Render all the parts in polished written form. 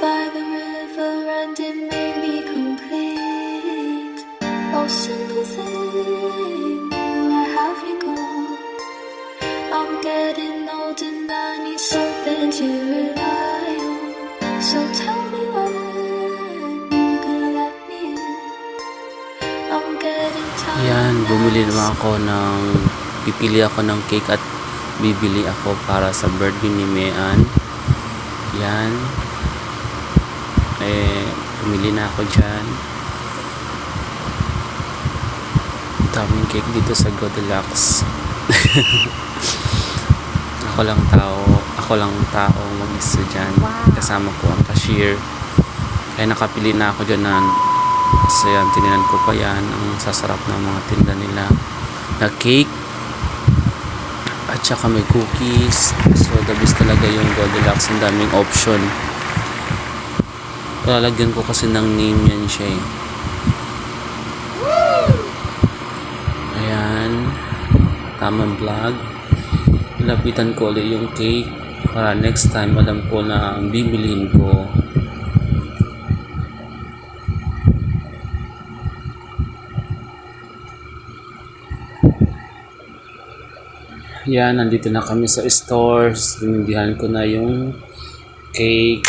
by the river and it made me complete. Oh, simple thing, where have you gone? I'm getting old and I need something to rely on. So tell me when you're gonna let me in. I'm getting tired. Yan, bumili naman ako pipili ako ng cake at bibili ako para sa birthday ni Mean. Yan. Pumili na ako dyan. Daming cake dito sa Goldilocks. Ako lang tao mag-isa dyan. Kasama ko ang cashier. Kaya nakapili na ako dyan so yan, tininan ko pa yan. Ang sasarap ng mga tinda nila na cake. At saka may cookies. So the best talaga yung Goldilocks. Ang daming option. Lalagyan ko kasi ng name yan siya eh. Ayan. Tamang vlog. Lapitan ko ulit yung cake para next time alam ko na ang bibiliin ko. Yan, nandito na kami sa stores. Binilihan ko na yung cake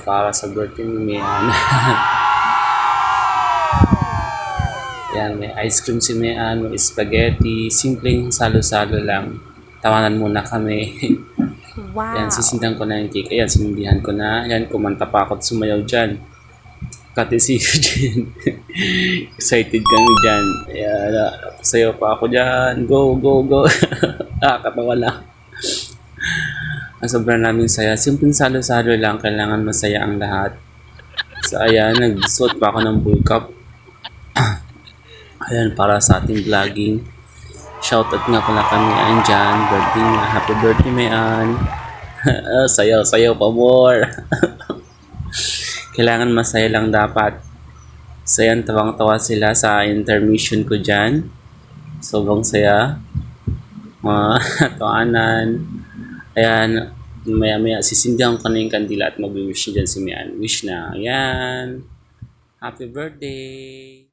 para sa birthday ni Mean. Yan, may ice cream si Mean, may spaghetti, simpleng salo-salo lang. Tawanan muna kami. Wow. Yan, sisindan ko na yung cake. Ayan, sinindihan ko na. Yan, kumanta pa ako at sumayaw dyan. Katisi ko dyan. Excited kami dyan. Ayan, sayaw pa ako dyan. Go, go, go. Katawa lang. Ang sobrang naming saya. Simpleng salo-salo lang. Kailangan masaya ang lahat. So, ayan, nagsuot pa ako ng bull cup. Ayan, para sa ating vlogging. Shoutout nga pala kami andyan. Birthday nga. Happy birthday, Mean. Sayaw, sayaw pa more. Kailangan masaya lang dapat. So yan, tawang-tawa sila sa intermission ko dyan. Sobrang saya. Mga tawanan. Ayan, maya-maya sisindihan ko na yung kandila at mag-wish dyan si Mean. Wish na. Ayan. Happy birthday.